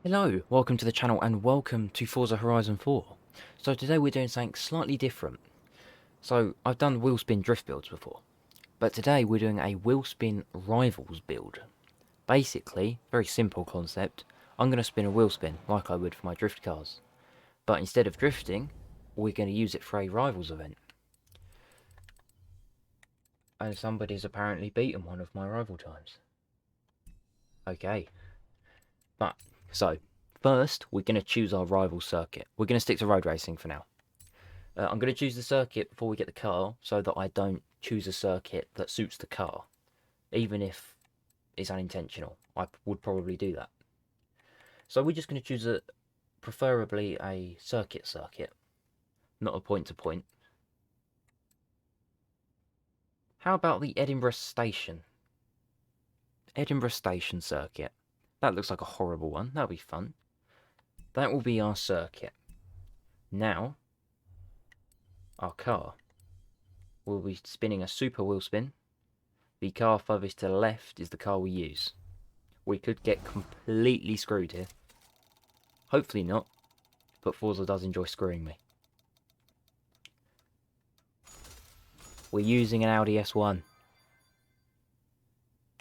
Hello, welcome to the channel and welcome to Forza Horizon 4. So today we're doing something slightly different. So I've done Wheelspin drift builds before, but today we're doing a Wheelspin Rivals build. Basically, very simple concept, I'm going to spin a wheelspin like I would for my drift cars. But instead of drifting, we're going to use it for a Rivals event. And somebody's apparently beaten one of my rival times. Okay. So, first we're going to choose our rival circuit. We're going to stick to road racing for now. I'm going to choose the circuit before we get the car so that I don't choose a circuit that suits the car. Even if it's unintentional, I would probably do that. So we're just going to choose preferably a circuit, not a point-to-point. How about the Edinburgh Station? Edinburgh Station circuit. That looks like a horrible one. That'll be fun. That will be our circuit. Now, our car. We'll be spinning a super wheel spin. The car furthest to the left is the car we use. We could get completely screwed here. Hopefully not, but Forza does enjoy screwing me. We're using an Audi S1.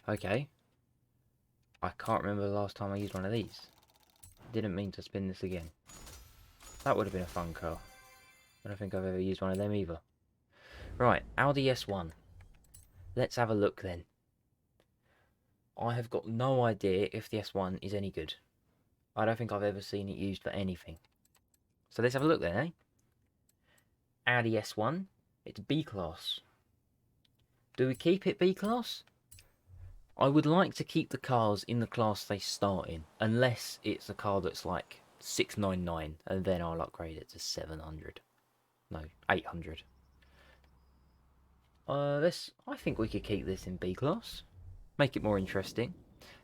Okay. I can't remember the last time I used one of these. Didn't mean to spin this again. That would have been a fun car. I don't think I've ever used one of them either. Right, Audi S1. Let's have a look then. I have got no idea if the S1 is any good. I don't think I've ever seen it used for anything. So let's have a look then, eh? Audi S1. It's B-Class. Do we keep it B-Class? I would like to keep the cars in the class they start in. Unless it's a car that's like 699. And then I'll upgrade it to 700. No, 800. I think we could keep this in B-Class. Make it more interesting.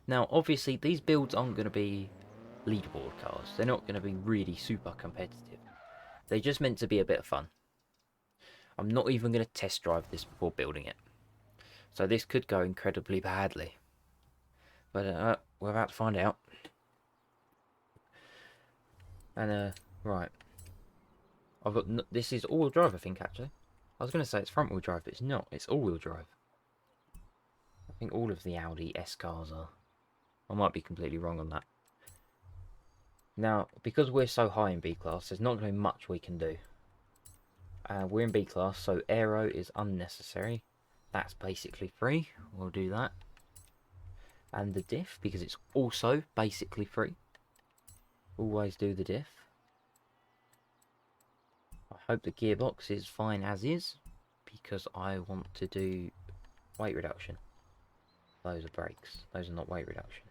Now, obviously, these builds aren't going to be leaderboard cars. They're not going to be really super competitive. They're just meant to be a bit of fun. I'm not even going to test drive this before building it. So this could go incredibly badly. But we're about to find out. And, right. This is all-wheel drive, I think, actually. I was going to say it's front-wheel drive, but it's not. It's all-wheel drive. I think all of the Audi S cars are. I might be completely wrong on that. Now, because we're so high in B-Class, there's not going to be much we can do. We're in B-Class, so aero is unnecessary. That's basically free. We'll do that. And the diff, because it's also basically free. Always do the diff. I hope the gearbox is fine as is, because I want to do weight reduction. Those are brakes. Those are not weight reduction.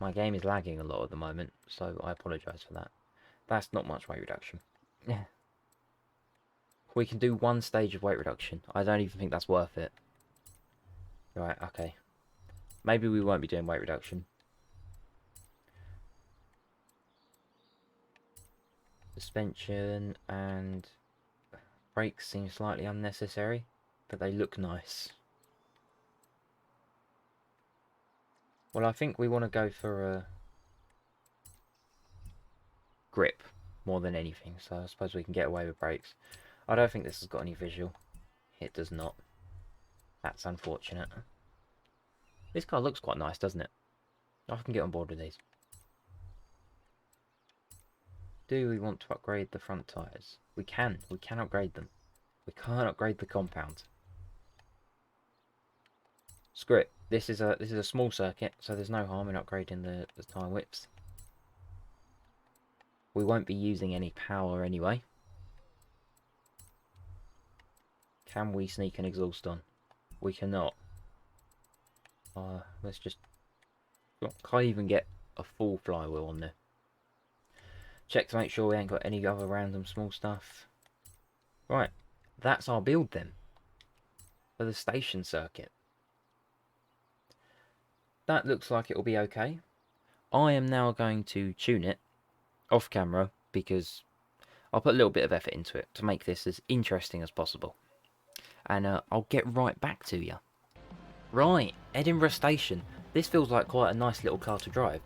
My game is lagging a lot at the moment, so I apologise for that. That's not much weight reduction. Yeah. We can do one stage of weight reduction. I don't even think that's worth it. Right, okay. Maybe we won't be doing weight reduction. Suspension and brakes seem slightly unnecessary, but they look nice. Well, I think we want to go for a grip more than anything, so I suppose we can get away with brakes. I don't think this has got any visual. It does not. That's unfortunate. This car looks quite nice, doesn't it? I can get on board with these. Do we want to upgrade the front tyres? We can. We can upgrade them. We can't upgrade the compound. Screw it. This is a small circuit, so there's no harm in upgrading the tyre widths. We won't be using any power anyway. Can we sneak an exhaust on? We cannot. Let's just... Can't even get a full flywheel on there. Check to make sure we ain't got any other random small stuff. Right, that's our build then. For the station circuit. That looks like it will be okay. I am now going to tune it off camera because I'll put a little bit of effort into it to make this as interesting as possible. And I'll get right back to you. Right, Edinburgh Station. This feels like quite a nice little car to drive.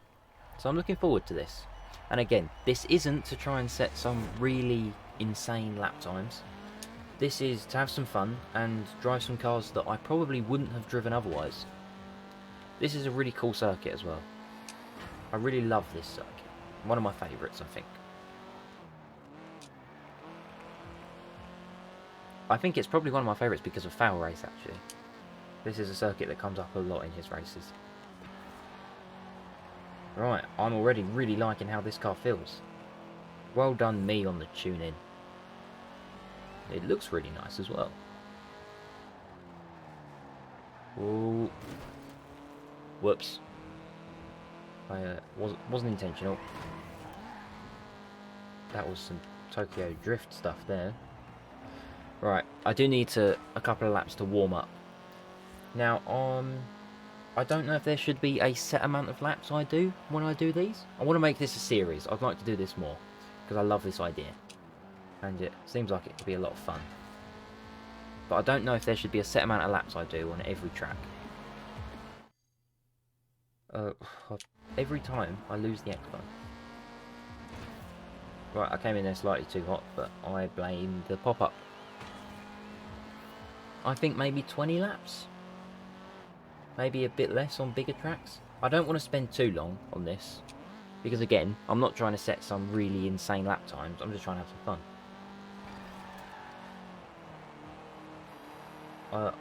So I'm looking forward to this. And again, this isn't to try and set some really insane lap times. This is to have some fun and drive some cars that I probably wouldn't have driven otherwise. This is a really cool circuit as well. I really love this circuit. One of my favourites, I think. I think it's probably one of my favourites because of Foul Race, actually. This is a circuit that comes up a lot in his races. Right, I'm already really liking how this car feels. Well done me on the tune-in. It looks really nice as well. Ooh. Whoops. Wasn't intentional. That was some Tokyo Drift stuff there. Right, I do need a couple of laps to warm up. Now, I don't know if there should be a set amount of laps I do when I do these. I want to make this a series. I'd like to do this more because I love this idea. And it seems like it could be a lot of fun. But I don't know if there should be a set amount of laps I do on every track. Every time I lose the X-Bone. Right, I came in there slightly too hot, but I blame the pop-up. I think maybe 20 laps. Maybe a bit less on bigger tracks. I don't want to spend too long on this. Because again, I'm not trying to set some really insane lap times. I'm just trying to have some fun.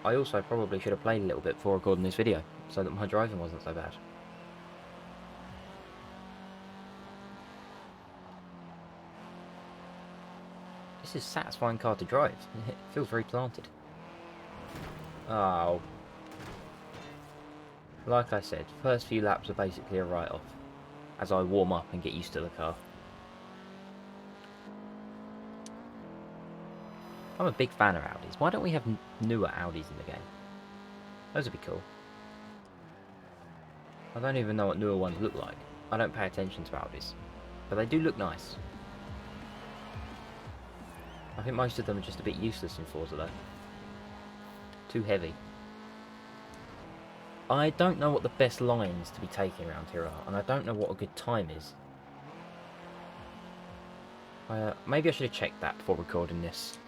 I also probably should have played a little bit before recording this video, so that my driving wasn't so bad. This is a satisfying car to drive. It feels very planted. Oh. Like I said, first few laps are basically a write-off, as I warm up and get used to the car. I'm a big fan of Audis. Why don't we have newer Audis in the game? Those would be cool. I don't even know what newer ones look like. I don't pay attention to Audis, but they do look nice. I think most of them are just a bit useless in Forza though. Too heavy. I don't know what the best lines to be taking around here are, and I don't know what a good time is. Maybe I should have checked that before recording this.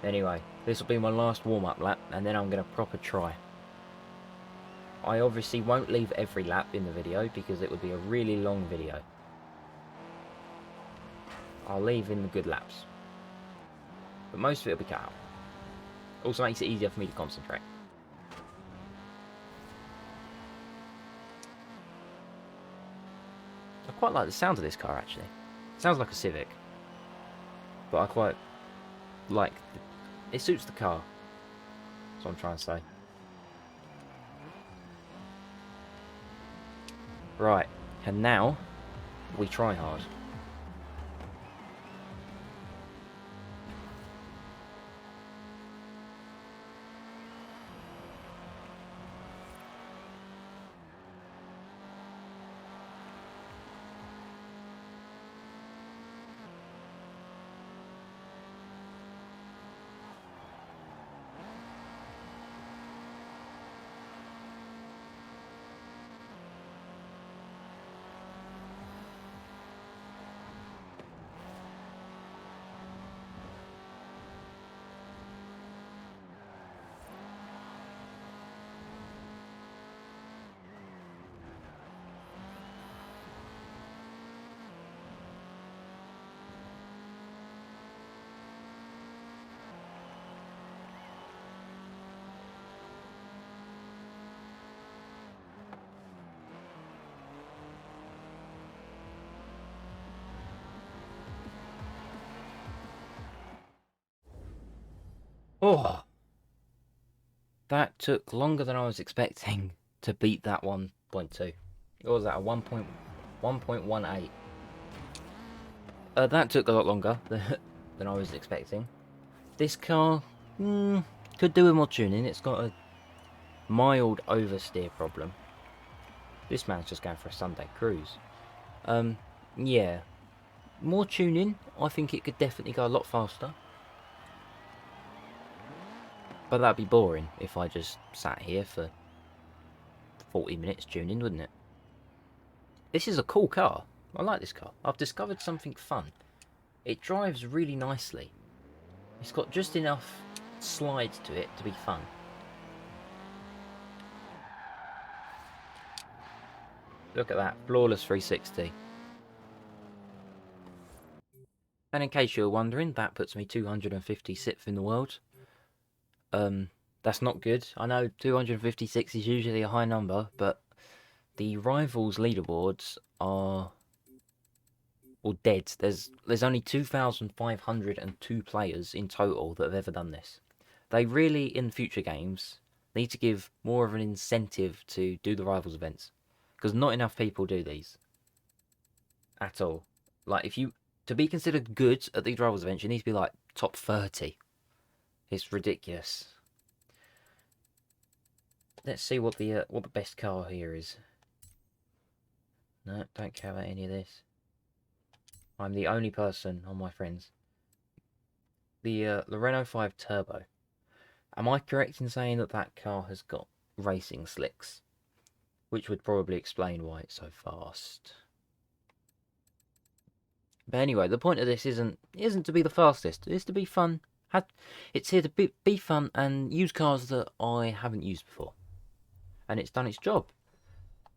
Anyway, this will be my last warm-up lap, and then I'm going to proper try. I obviously won't leave every lap in the video, because it would be a really long video. I'll leave in the good laps. But most of it will be cut out. Also makes it easier for me to concentrate. I quite like the sound of this car actually. It sounds like a Civic. But I quite like... It suits the car. That's what I'm trying to say. Right, and now we try hard. Oh, that took longer than I was expecting to beat that 1.2. What was that, a 1.18? That took a lot longer than I was expecting. This car could do with more tuning. It's got a mild oversteer problem. This man's just going for a Sunday cruise. Yeah. More tuning, I think it could definitely go a lot faster. But that'd be boring if I just sat here for 40 minutes tuning, wouldn't it? This is a cool car. I like this car. I've discovered something fun. It drives really nicely. It's got just enough slides to it to be fun. Look at that, flawless 360. And in case you're wondering, that puts me 256th in the world. That's not good. I know 256 is usually a high number, but the rivals leaderboards are all dead. There's only 2,502 players in total that have ever done this. They really, in future games, need to give more of an incentive to do the rivals events, because not enough people do these at all. Like, to be considered good at these rivals events, you need to be like top 30. It's ridiculous. Let's see what the best car here is. No, don't care about any of this. I'm the only person on my friends. The Renault 5 Turbo. Am I correct in saying that that car has got racing slicks? Which would probably explain why it's so fast. But anyway, the point of this isn't to be the fastest. It's to be fun. It's here to be fun and use cars that I haven't used before. And it's done its job.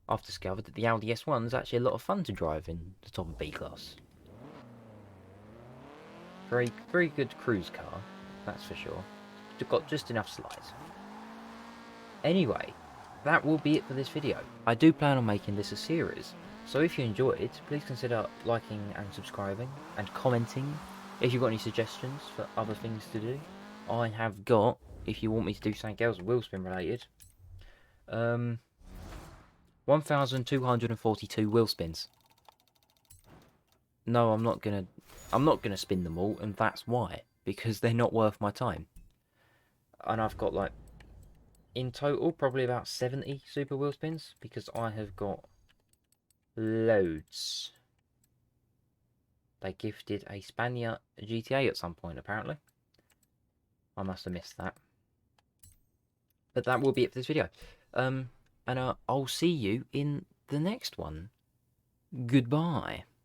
I've discovered that the Audi S1 is actually a lot of fun to drive in the top of B class. Very, very good cruise car, that's for sure. It's got just enough slides. Anyway, that will be it for this video. I do plan on making this a series, so if you enjoyed it, please consider liking and subscribing and commenting if you've got any suggestions for other things to do. I have got, if you want me to do something else Wheelspin related, 1,242 wheel spins. No, I'm not gonna spin them all, and that's why, because they're not worth my time. And I've got, like, in total probably about 70 super wheel spins, because I have got loads. They gifted a Spania GTA at some point, apparently. I must have missed that. But that will be it for this video. And I'll see you in the next one. Goodbye.